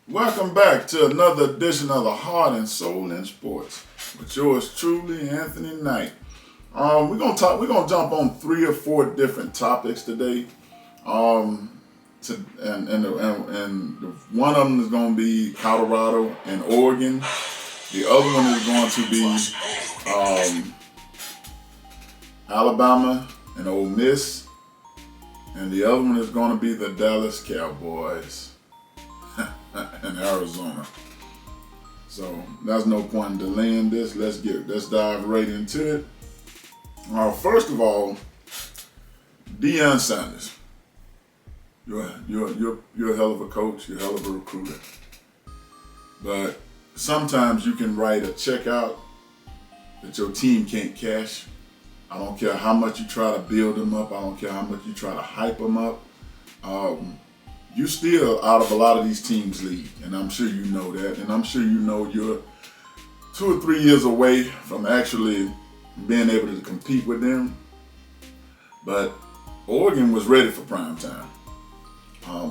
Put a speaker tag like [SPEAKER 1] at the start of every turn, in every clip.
[SPEAKER 1] Welcome back to another edition of the Heart and Soul in Sports with yours truly, Anthony Knight. We're gonna jump on 3 or 4 different topics today. And one of them is gonna be Colorado and Oregon. The other one is going to be Alabama and Ole Miss, and the other one is going to be the Dallas Cowboys in Arizona. So there's no point in delaying this. Let's dive right into it. First of all, Deion Sanders. You're a hell of a coach. You're a hell of a recruiter. But sometimes you can write a check out that your team can't cash. I don't care how much you try to build them up. I don't care how much you try to hype them up. You still out of a lot of these teams' league, and I'm sure you know that. And I'm sure you know you're 2 or 3 years away from actually being able to compete with them. But Oregon was ready for prime time.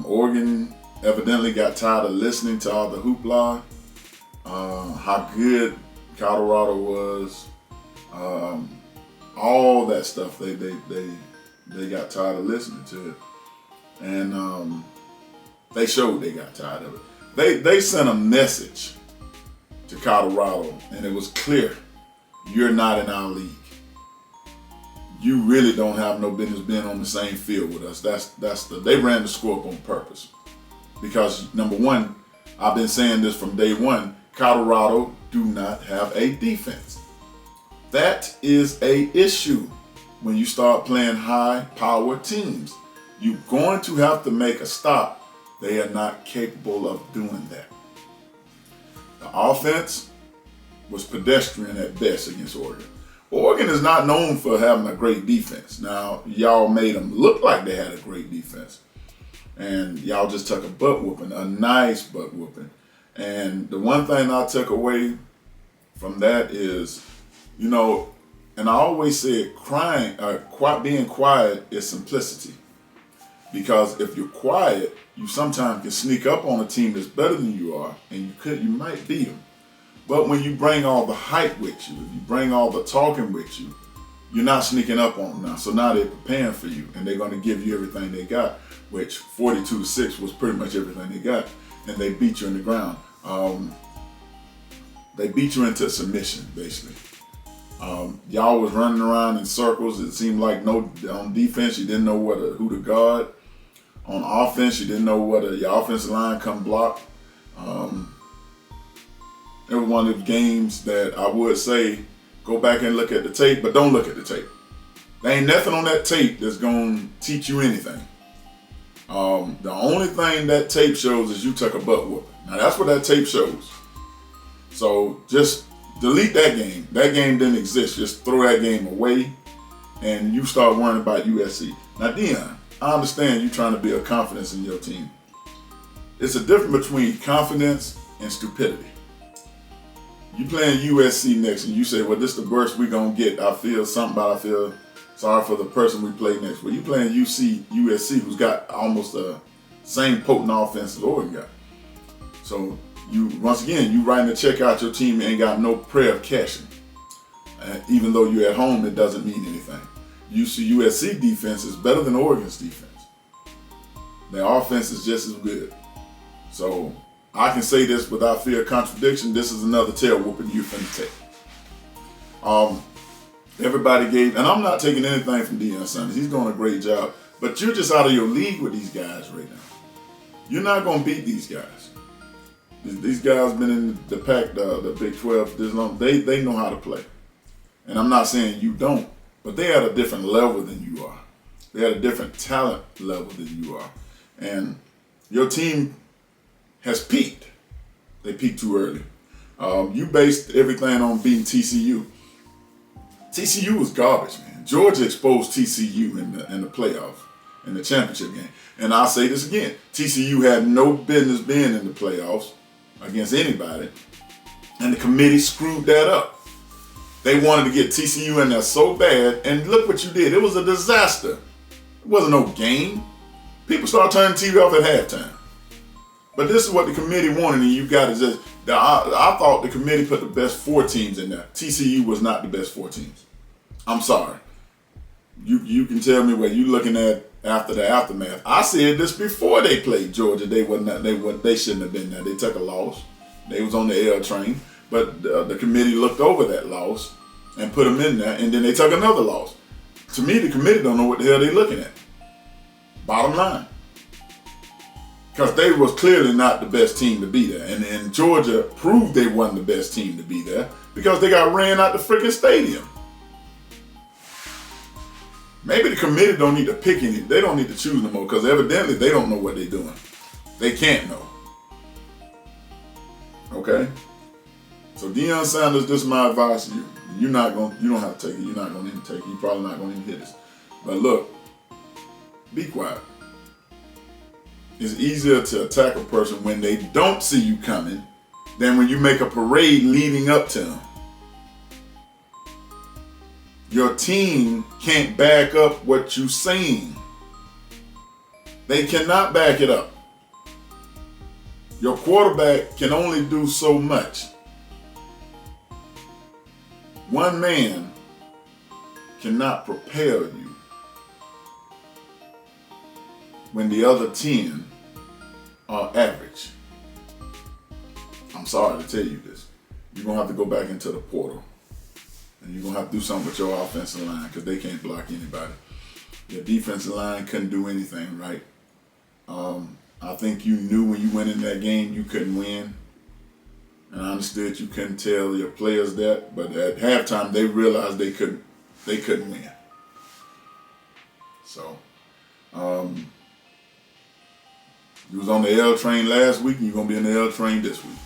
[SPEAKER 1] Oregon evidently got tired of listening to all the hoopla, how good Colorado was, all that stuff. They got tired of listening to it, and they showed they got tired of it. They sent a message to Colorado, and it was clear: you're not in our league. You really don't have no business being on the same field with us. They ran the score up on purpose, because number one, I've been saying this from day one: Colorado do not have a defense. That is a issue when you start playing high-power teams. You're going to have to make a stop. They are not capable of doing that. The offense was pedestrian at best against Oregon. Oregon is not known for having a great defense. Now, y'all made them look like they had a great defense. And y'all just took a butt whooping, a nice butt whooping. And the one thing I took away from that is, and I always said being quiet is simplicity. Because if you're quiet, you sometimes can sneak up on a team that's better than you are, and you might beat them. But when you bring all the hype with you, if you bring all the talking with you, you're not sneaking up on them now. So now they're preparing for you, and they're going to give you everything they got, which 42-6 was pretty much everything they got, and they beat you in the ground. They beat you into submission, basically. Y'all was running around in circles. It seemed like on defense you didn't know who to guard. On offense you didn't know whether your offensive line come block. It was one of the games that I would say go back and look at the tape, but don't look at the tape. There ain't nothing on that tape that's going to teach you anything. The only thing that tape shows is you took a butt whooping. Now that's what that tape shows. So just delete that game. That game didn't exist. Just throw that game away, and you start worrying about USC. Now, Deion, I understand you trying to build confidence in your team. It's a difference between confidence and stupidity. You playing USC next, and you say, well, this is the worst we're going to get. I feel sorry for the person we play next. Well, you playing USC, who's got almost the same potent offense as Oregon got. So, once again, you writing a check out, your team ain't got no prayer of cashing. Even though you're at home, it doesn't mean anything. USC defense is better than Oregon's defense. Their offense is just as good. So I can say this without fear of contradiction. This is another tail whooping you finna take. Everybody gave, and I'm not taking anything from Deion Sanders. He's doing a great job. But you're just out of your league with these guys right now. You're not going to beat these guys. These guys been in the Pac, the Big 12 this long. They know how to play. And I'm not saying you don't, but they at a different level than you are. They at a different talent level than you are. And your team has peaked. They peaked too early. You based everything on beating TCU. TCU was garbage, man. Georgia exposed TCU in the playoff, in the championship game. And I'll say this again. TCU had no business being in the playoffs against anybody. And the committee screwed that up. They wanted to get TCU in there so bad, and look what you did. It was a disaster. It wasn't no game. People started turning TV off at halftime. But this is what the committee wanted, and you got to just. I thought the committee put the best 4 teams in there. TCU was not the best 4 teams. I'm sorry. You can tell me what you're looking at after the aftermath. I said this before they played Georgia. They shouldn't have been there. They took a loss. They was on the L train, but the committee looked over that loss and put them in there, and then they took another loss. To me, the committee don't know what the hell they're looking at. Bottom line. Because they was clearly not the best team to be there. And Georgia proved they wasn't the best team to be there because they got ran out the freaking stadium. Maybe the committee don't need to pick any. They don't need to choose no more because evidently they don't know what they're doing. They can't know. Okay? So Deion Sanders, this is my advice to you. You don't have to take it. You're not going to even take it. You're probably not going to even hit us. But look, be quiet. It's easier to attack a person when they don't see you coming than when you make a parade leading up to them. Your team can't back up what you're saying. They cannot back it up. Your quarterback can only do so much. One man cannot propel you when the other 10 are average. I'm sorry to tell you this. You're going to have to go back into the portal. And you're going to have to do something with your offensive line because they can't block anybody. Your defensive line couldn't do anything right. I think you knew when you went in that game you couldn't win. And I understood you couldn't tell your players that. But at halftime, they realized they couldn't win. So, you was on the L train last week and you're going to be in the L train this week.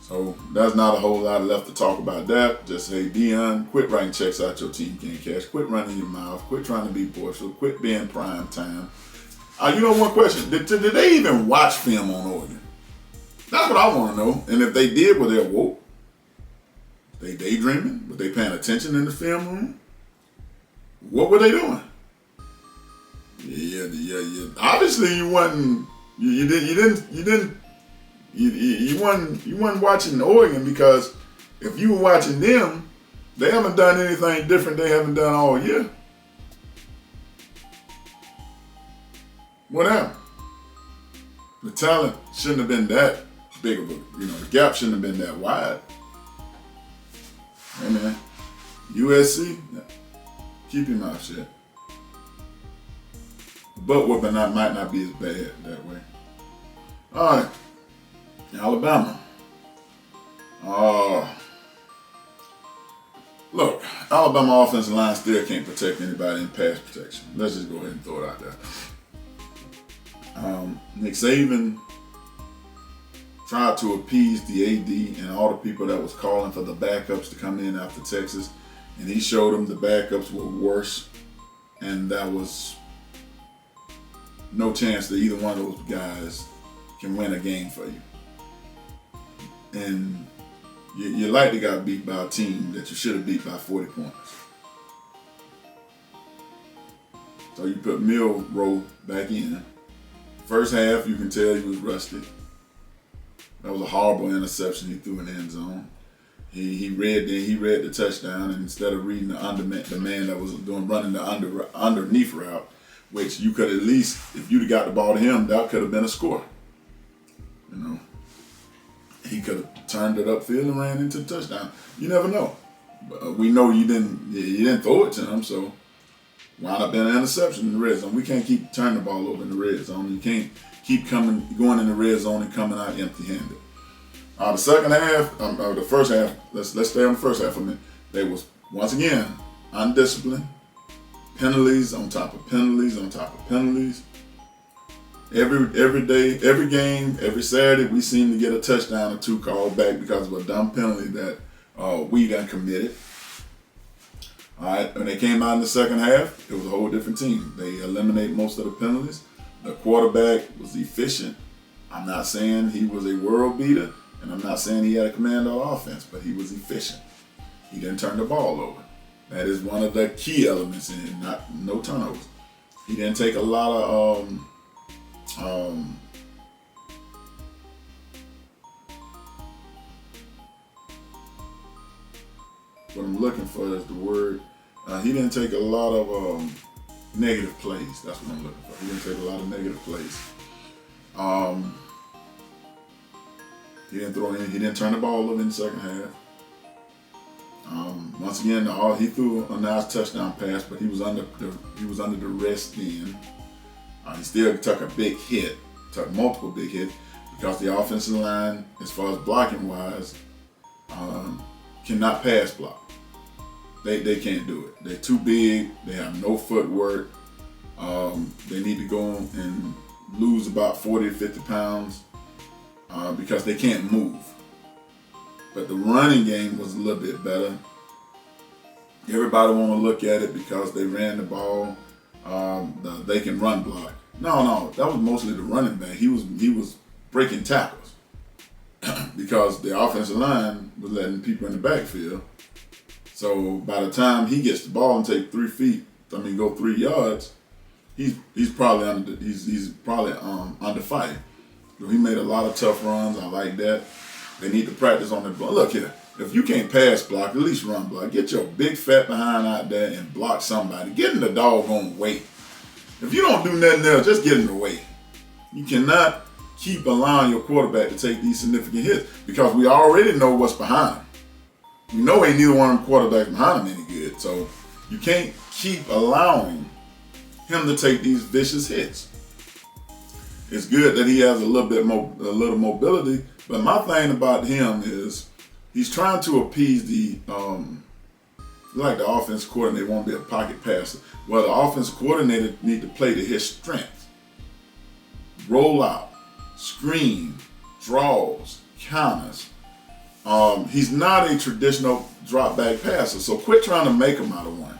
[SPEAKER 1] So that's not a whole lot left to talk about that. Just say, Deion, quit writing checks out your team can't cash. Quit running your mouth. Quit trying to be boisterous. Quit being prime time. You know one question. Did they even watch film on Oregon? That's what I want to know. And if they did, were they woke? They daydreaming? Were they paying attention in the film room? What were they doing? Yeah. Obviously, you wasn't watching Oregon because if you were watching them, they haven't done anything different they haven't done all year. What happened? The talent shouldn't have been that big of a, the gap shouldn't have been that wide. Hey man, USC, keep your mouth shut. Butt whooping might not be as bad that way. All right, Alabama. Look, Alabama offensive line still can't protect anybody in pass protection. Let's just go ahead and throw it out there. Nick Saban tried to appease the AD and all the people that was calling for the backups to come in after Texas, and he showed them the backups were worse, and that was no chance that either one of those guys can win a game for you. And you likely got beat by a team that you should have beat by 40 points. So you put Milroe back in. First half, you can tell he was rusty. That was a horrible interception he threw in the end zone. He read the touchdown, and instead of reading the man that was running the underneath route, which you could at least, if you'd have got the ball to him, that could have been a score. He could have turned it upfield and ran into the touchdown. You never know. But we know you didn't throw it to him, so wound up being an interception in the red zone. We can't keep turning the ball over in the red zone. You can't keep going in the red zone and coming out empty-handed. The second half, the first half. Let's stay on the first half for a minute. They was once again undisciplined, penalties on top of penalties on top of penalties. Every day, every game, every Saturday, we seem to get a touchdown or two called back because of a dumb penalty that we done committed. All right, when they came out in the second half, it was a whole different team. They eliminated most of the penalties. The quarterback was efficient. I'm not saying he was a world beater, and I'm not saying he had a commando offense, but he was efficient. He didn't turn the ball over. That is one of the key elements in it, no turnovers. He didn't take a lot of what I'm looking for is the word. He didn't take a lot of negative plays. That's what I'm looking for. He didn't take a lot of negative plays. He didn't throw any. He didn't turn the ball over in the second half. Once again, he threw a nice touchdown pass, but he was under the rest then. He still took a big hit, took multiple big hits, because the offensive line, as far as blocking wise, cannot pass block. They can't do it. They're too big. They have no footwork. They need to go and lose about 40 to 50 pounds because they can't move. But the running game was a little bit better. Everybody want to look at it because they ran the ball. They can run block. No, that was mostly the running back. He was breaking tackles because the offensive line was letting people in the backfield. So by the time he gets the ball and take go 3 yards, he's probably under fire. So he made a lot of tough runs. I like that. They need to practice on the ball. Look here, if you can't pass block, at least run block. Get your big fat behind out there and block somebody. Get in the doggone way. If you don't do nothing else, just get in the way. You cannot keep allowing your quarterback to take these significant hits because we already know what's behind him. We know ain't neither one of them quarterbacks behind him any good. So you can't keep allowing him to take these vicious hits. It's good that he has a little mobility, but my thing about him is he's trying to appease the offense coordinator won't be a pocket passer. Well, the offense coordinator need to play to his strength. Roll out, screen, draws, counters. He's not a traditional drop back passer, so quit trying to make him out of one.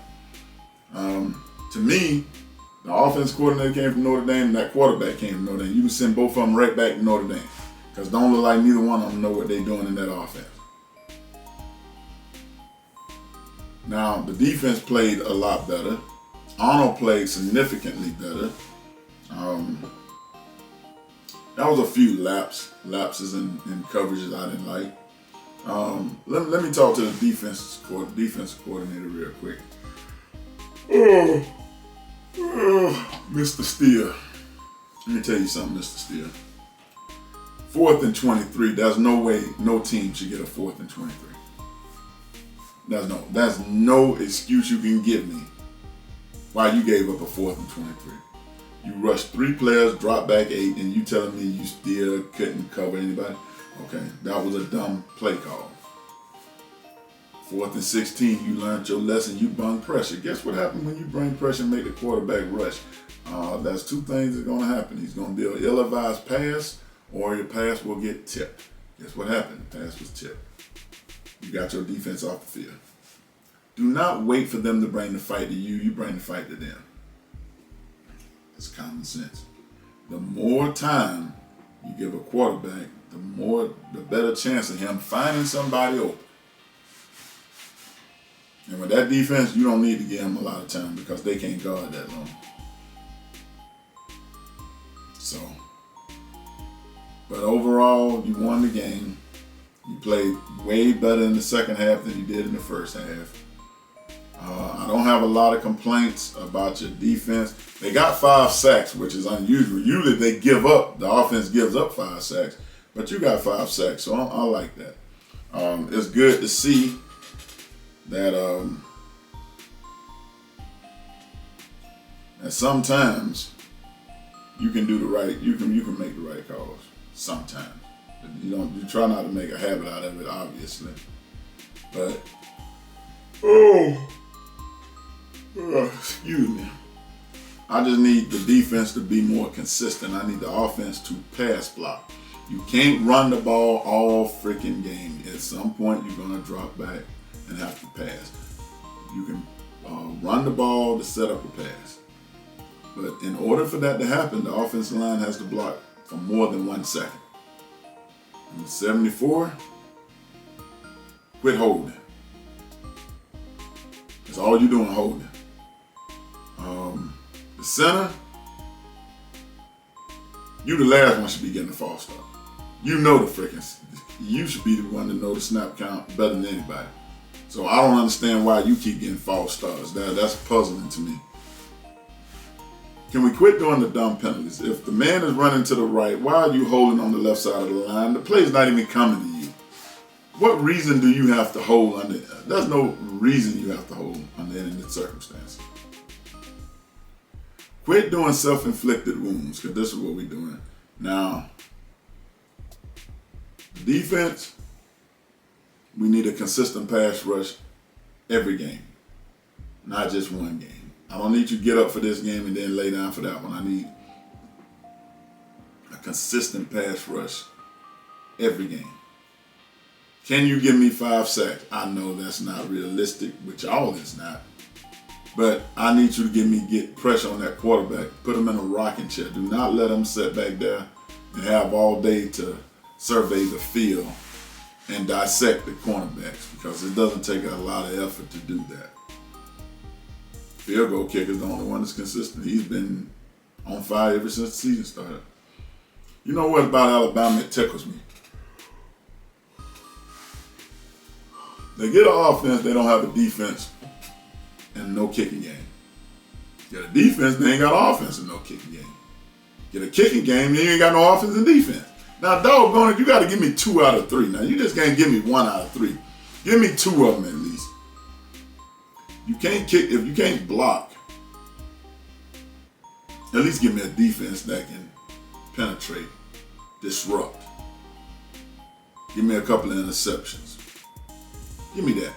[SPEAKER 1] To me, the offense coordinator came from Notre Dame and that quarterback came from Notre Dame. You can send both of them right back to Notre Dame because don't look like neither one of them know what they're doing in that offense. Now, the defense played a lot better. Arnold played significantly better. That was a few lapses in coverages I didn't like. Let me talk to the defense coordinator real quick. Mr. Steele. Let me tell you something, Mr. Steele. 4th and 23. There's no way no team should get a 4th and 23. That's no excuse you can give me why you gave up a 4th and 23. You rushed 3 players, dropped back 8, and you telling me you still couldn't cover anybody? Okay, that was a dumb play call. 4th and 16, you learned your lesson, you bung pressure. Guess what happened when you bring pressure and make the quarterback rush? That's 2 things that are going to happen. He's going to be an ill-advised pass, or your pass will get tipped. Guess what happened? The pass was tipped. You got your defense off the field. Do not wait for them to bring the fight to you. You bring the fight to them. It's common sense. The more time you give a quarterback, the better chance of him finding somebody open. And with that defense, you don't need to give him a lot of time because they can't guard that long. So, but overall, you won the game. You played way better in the second half than you did in the first half. I don't have a lot of complaints about your defense. They got 5 sacks, which is unusual. Usually the offense gives up 5 sacks, but you got 5 sacks, so I like that. It's good to see that sometimes you can do the right, you can make the right calls. Sometimes. You try not to make a habit out of it, obviously. But excuse me. I just need the defense to be more consistent. I need the offense to pass block. You can't run the ball all freaking game. At some point, you're going to drop back and have to pass. You can run the ball to set up a pass. But in order for that to happen, the offensive line has to block for more than 1 second. And 74, quit holding. That's all you're doing, holding. The center, you the last one should be getting a false start. You know you should be the one to know the snap count better than anybody. So I don't understand why you keep getting false starts. That's puzzling to me. Can we quit doing the dumb penalties? If the man is running to the right, why are you holding on the left side of the line? The play's not even coming to you. What reason do you have to hold under? There's no reason you have to hold under any circumstances. Quit doing self-inflicted wounds, because this is what we're doing. Now, defense, we need a consistent pass rush every game, not just one game. I don't need you to get up for this game and then lay down for that one. I need a consistent pass rush every game. Can you give me 5 sacks? I know that's not realistic, which y'all is not. But I need you to get pressure on that quarterback. Put him in a rocking chair. Do not let him sit back there and have all day to survey the field and dissect the cornerbacks, because it doesn't take a lot of effort to do that. Field goal kicker is the only one that's consistent. He's been on fire ever since the season started. You know what about Alabama? It tickles me. They get an offense, they don't have a defense and no kicking game. Get a defense, they ain't got an offense and no kicking game. Get a kicking game, you ain't got no offense and defense. Now, doggone it, you got to give me 2 out of 3. Now, you just can't give me 1 out of 3. Give me 2 of them at least. You can't kick if you can't block. At least give me a defense that can penetrate, disrupt. Give me a couple of interceptions. Give me that.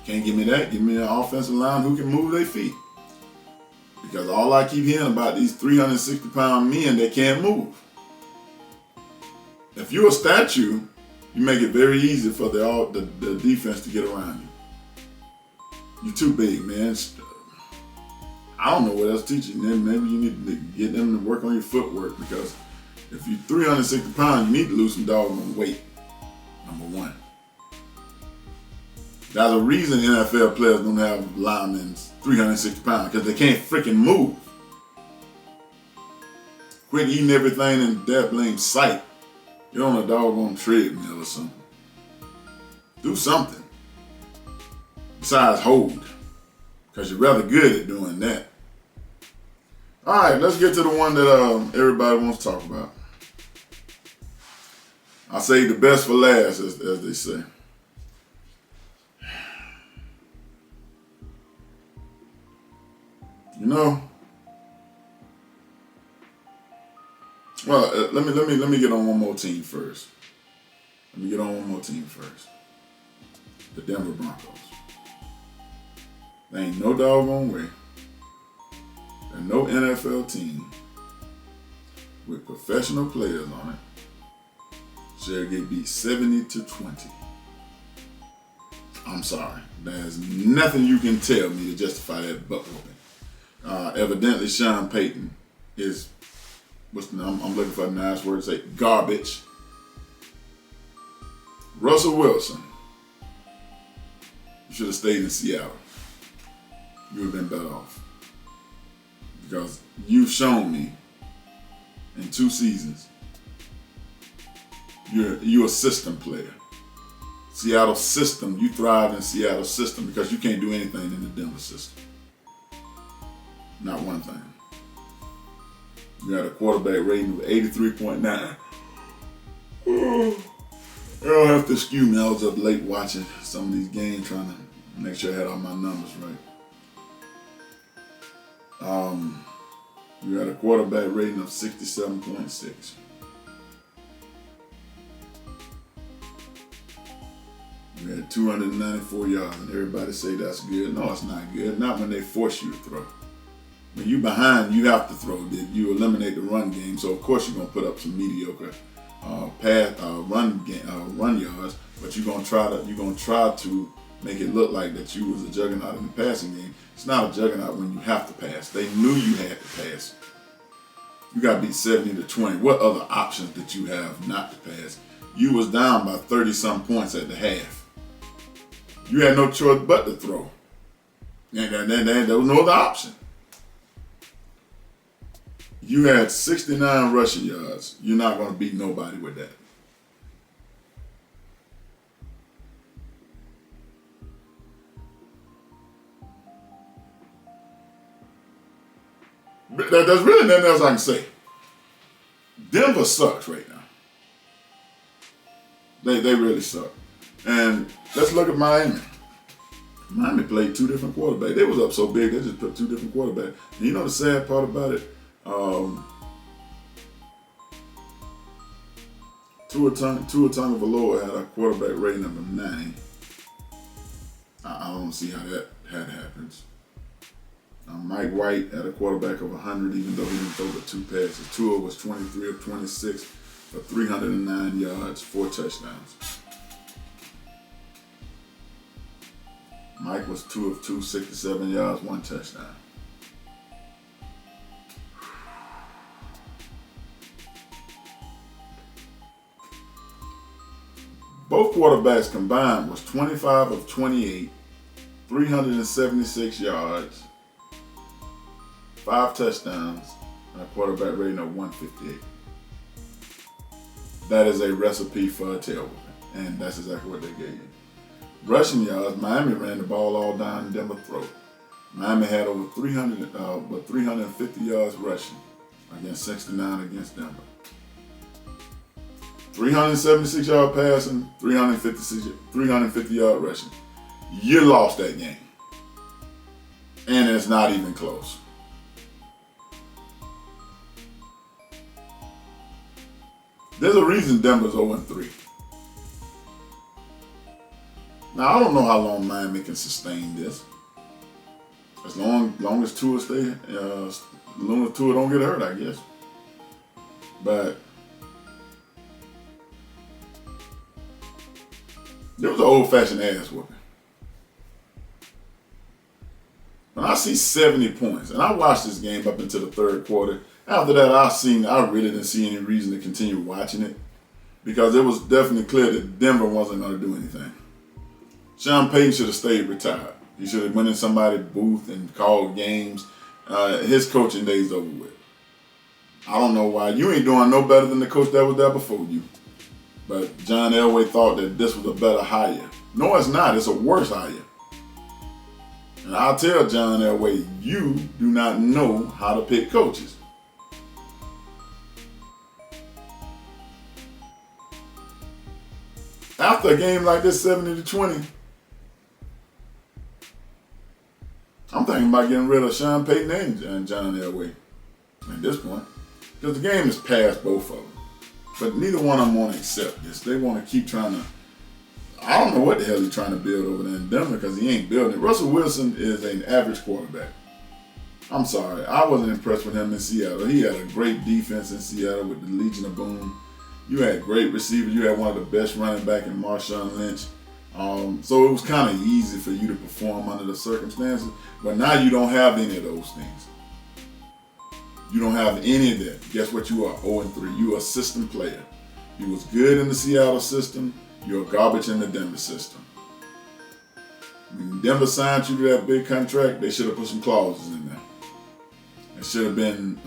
[SPEAKER 1] Can't give me that. Give me an offensive line who can move their feet. Because all I keep hearing about these 360-pound men that can't move. If you're a statue, you make it very easy for the defense to get around you. You're too big, man. I don't know what else to teach you. Then maybe you need to get them to work on your footwork, because if you're 360 pounds, you need to lose some doggone weight. Number one. There's a reason NFL players don't have linemen 360 pounds, because they can't freaking move. Quit eating everything in that blame sight. Get on a doggone treadmill or something. Do something besides hold, because you're rather good at doing that. All right, let's get to the one that everybody wants to talk about. I say the best for last, as they say. You know, well, let me get on one more team first. The Denver Broncos. There ain't no doggone way that no NFL team with professional players on it shall get beat 70-20. I'm sorry. There's nothing you can tell me to justify that butt whooping. Evidently, Sean Payton is, I'm looking for a nice word to say, garbage. Russell Wilson, you should have stayed in Seattle. You would have been better off. Because you've shown me in 2 seasons, you're a system player. Seattle system, you thrive in Seattle system because you can't do anything in the Denver system. Not one thing. You got a quarterback rating of 83.9. I'll have to excuse me. I was up late watching some of these games, trying to make sure I had all my numbers right. You got a quarterback rating of 67.6. You had 294 yards, and everybody say that's good. No, it's not good. Not when they force you to throw. When you behind, you have to throw. You eliminate the run game, so of course you're gonna put up some mediocre run yards. But you're gonna try to make it look like that you was a juggernaut in the passing game. It's not a juggernaut when you have to pass. They knew you had to pass. You got beat 70-20. What other options did you have not to pass? You was down by 30-some points at the half. You had no choice but to throw. And there was no other option. You had 69 rushing yards. You're not going to beat nobody with that. There's really nothing else I can say. Denver sucks right now. They really suck. And let's look at Miami. Miami played two different quarterbacks. They was up so big, they just put two different quarterbacks. And you know the sad part about it? Tua Tagovailoa had a quarterback rating of 9. I don't see how that happens. Mike White had a quarterback of 100, even though he didn't throw but 2 passes. Tua was 23 of 26 for 309 yards, 4 touchdowns. Mike was 2 of 2, 67 yards, 1 touchdown. Both quarterbacks combined was 25 of 28, 376 yards, 5 touchdowns, and a quarterback rating of 158. That is a recipe for a tail whooping, and that's exactly what they gave you. Rushing yards, Miami ran the ball all down Denver's throat. Miami had over 350 yards rushing against 69 against Denver. 376 yard passing, 350 yard rushing. You lost that game. And it's not even close. There's a reason Denver's 0-3. Now, I don't know how long Miami can sustain this. As long as Tua as long as Tua don't get hurt, I guess. But there was an old-fashioned ass whooping. When I see 70 points, and I watched this game up until the third quarter. After that, I really didn't see any reason to continue watching it because it was definitely clear that Denver wasn't going to do anything. Sean Payton should have stayed retired. He should have went in somebody's booth and called games. His coaching days over with. I don't know why. You ain't doing no better than the coach that was there before you. But John Elway thought that this was a better hire. No, it's not. It's a worse hire. And I'll tell John Elway, you do not know how to pick coaches. After a game like this, 70-20, I'm thinking about getting rid of Sean Payton and John Elway at this point. Because the game is past both of them. But neither one of them want to accept this. They want to keep trying to, I don't know what the hell he's trying to build over there in Denver because he ain't building it. Russell Wilson is an average quarterback. I'm sorry. I wasn't impressed with him in Seattle. He had a great defense in Seattle with the Legion of Boom. You had great receivers. You had one of the best running back in Marshawn Lynch. So it was kind of easy for you to perform under the circumstances. But now you don't have any of those things. You don't have any of that. Guess what you are? 0-3. You are a system player. You was good in the Seattle system. You're garbage in the Denver system. When Denver signed you to that big contract, they should have put some clauses in there. It should have been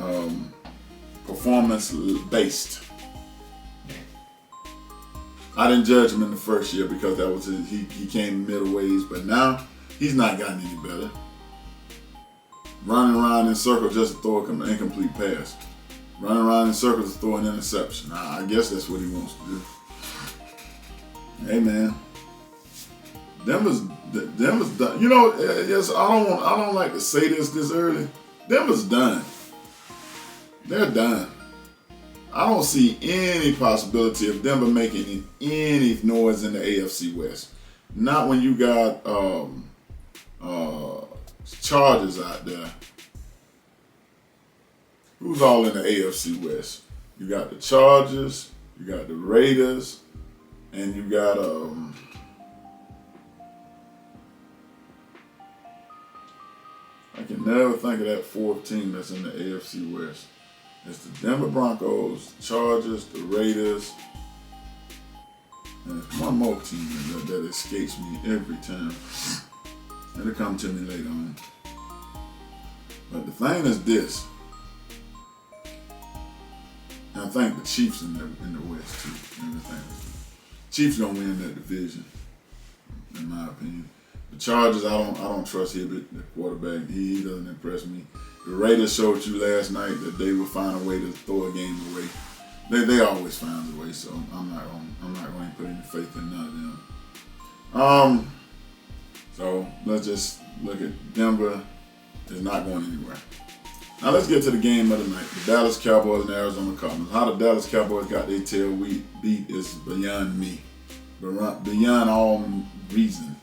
[SPEAKER 1] performance-based. I didn't judge him in the first year because that was he came middle ways, but now he's not gotten any better. Running around in circles just to throw an incomplete pass. Running around in circles to throw an interception. I guess that's what he wants to do. Hey man, Denver's done. You know, yes, I don't like to say this early. Denver's done. They're done. I don't see any possibility of Denver making any noise in the AFC West. Not when you got Chargers out there. Who's all in the AFC West? You got the Chargers, you got the Raiders, and you got I can never think of that fourth team that's in the AFC West. It's the Denver Broncos, Chargers, the Raiders, and there's one more team that escapes me every time. It'll come to me later on. But the thing is this, and I think the Chiefs in the West too. Chiefs don't win that division, in my opinion. The Chargers, I don't trust Hibbert, the quarterback. He doesn't impress me. The Raiders showed you last night that they will find a way to throw a game away. They always find a way, so I'm not going to put any faith in none of them. So let's just look at Denver is not going anywhere. Now let's get to the game of the night. The Dallas Cowboys and Arizona Cardinals. How the Dallas Cowboys got their tail beat is beyond me, beyond all reason.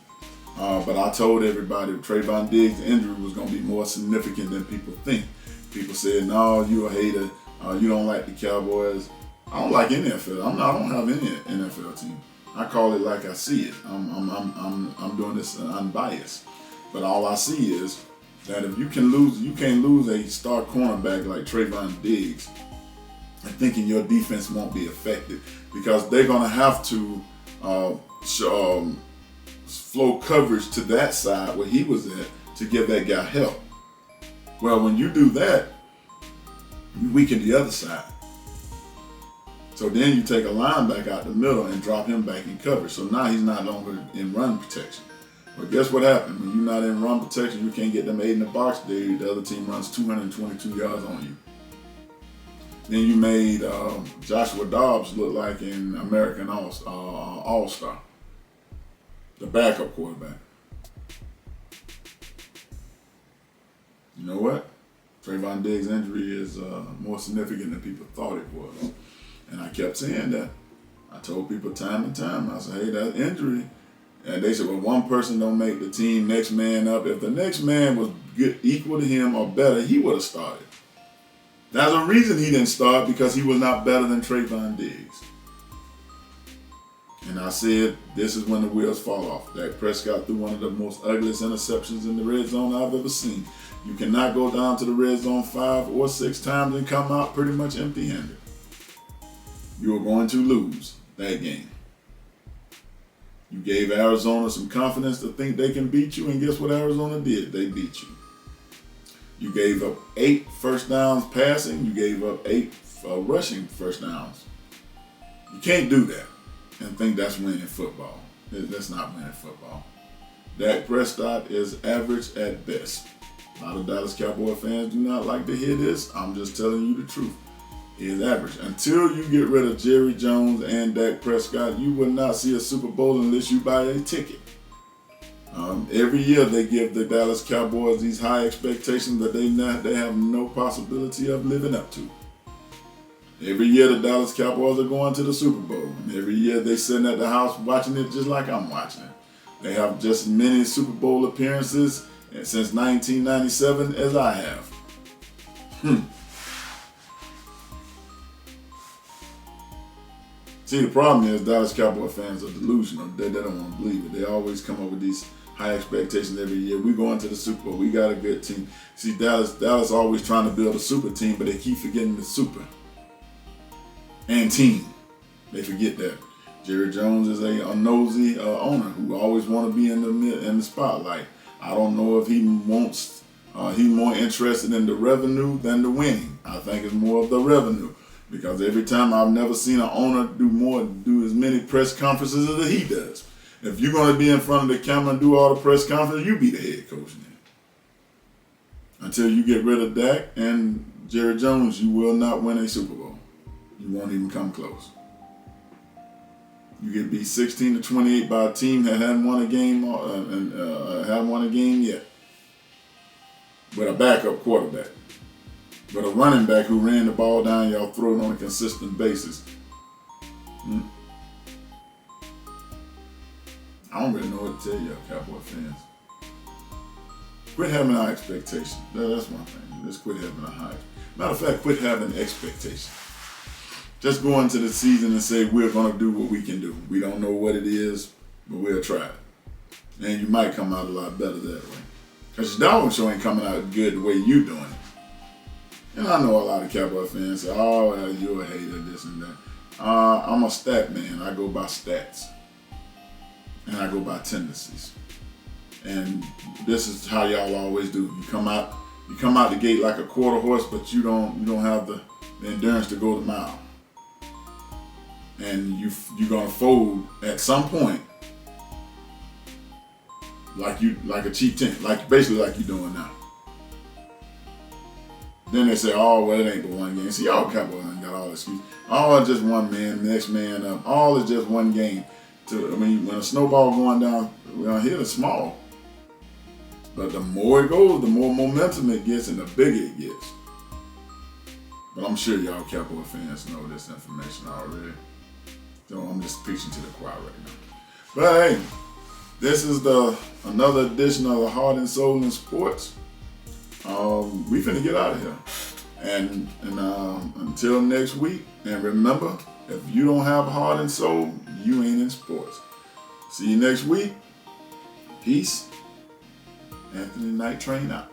[SPEAKER 1] But I told everybody Trayvon Diggs' injury was going to be more significant than people think. People said, "No, you a hater. You don't like the Cowboys." I don't like any NFL. I don't have any NFL team. I call it like I see it. I'm doing this unbiased. But all I see is that if you can't lose a star cornerback like Trayvon Diggs and thinking your defense won't be affected because they're going to have to flow coverage to that side where he was at to give that guy help. Well, when you do that, you weaken the other side. So then you take a linebacker out the middle and drop him back in coverage. So now he's not longer in run protection. But guess what happened? When you're not in run protection, you can't get them 8 in the box. The other team runs 222 yards on you. Then you made Joshua Dobbs look like an American All-Star, the backup quarterback. You know what? Trayvon Diggs' injury is more significant than people thought it was. And I kept saying that. I told people time and time, I said, hey, that injury. And they said, well, one person don't make the team, next man up. If the next man was good, equal to him or better, he would have started. There's a reason he didn't start, because he was not better than Trayvon Diggs. And I said, this is when the wheels fall off. Dak Prescott threw one of the most ugliest interceptions in the red zone I've ever seen. You cannot go down to the red zone 5 or 6 times and come out pretty much empty-handed. You are going to lose that game. You gave Arizona some confidence to think they can beat you, and guess what Arizona did? They beat you. You gave up 8 first downs passing. You gave up 8 rushing first downs. You can't do that and think that's winning football. That's not winning football. Dak Prescott is average at best. A lot of Dallas Cowboy fans do not like to hear this. I'm just telling you the truth. He is average. Until you get rid of Jerry Jones and Dak Prescott, you will not see a Super Bowl unless you buy a ticket. Every year they give the Dallas Cowboys these high expectations that they have no possibility of living up to. Every year the Dallas Cowboys are going to the Super Bowl. And every year they sitting at the house watching it just like I'm watching it. They have just as many Super Bowl appearances since 1997 as I have. See, the problem is Dallas Cowboy fans are delusional. They don't want to believe it. They always come up with these high expectations every year. We go into the Super Bowl. We got a good team. See, Dallas always trying to build a super team, but they keep forgetting the super and team. They forget that. Jerry Jones is a nosy owner who always want to be in the spotlight. I don't know if he wants. He's more interested in the revenue than the winning. I think it's more of the revenue. Because every time I've never seen an owner do as many press conferences as he does. If you're going to be in front of the camera and do all the press conferences, you be the head coach then. Until you get rid of Dak and Jerry Jones, you will not win a Super Bowl. You won't even come close. You get beat 16-28 by a team that hadn't won a game yet, with a backup quarterback. But a running back who ran the ball down y'all throat on a consistent basis. I don't really know what to tell y'all, Cowboy fans. Quit having high expectations. That's one thing. Just quit having a high. Matter of fact, quit having expectations. Just go into the season and say, we're going to do what we can do. We don't know what it is, but we'll try it. And you might come out a lot better that way. Because your dog show ain't coming out good the way you're doing it. And I know a lot of Cowboy fans say, oh, well, you're a hater, this and that. I'm a stat man. I go by stats. And I go by tendencies. And this is how y'all always do. You come out the gate like a quarter horse, but you don't have the endurance to go the mile. And you're gonna fold at some point, like a cheap tent, basically like you're doing now. Then they say, oh, well, it ain't but one game. See, y'all Cowboys ain't got all excuse. All is just one man, next man up. All is just one game. When a snowball going down, we're gonna hit it small. But the more it goes, the more momentum it gets and the bigger it gets. But I'm sure y'all Cowboy fans know this information already. So I'm just preaching to the choir right now. But hey, this is another edition of the Heart and Soul in Sports. We finna get out of here. And until next week, and remember, if you don't have heart and soul, you ain't in sports. See you next week. Peace. Anthony Night Train out.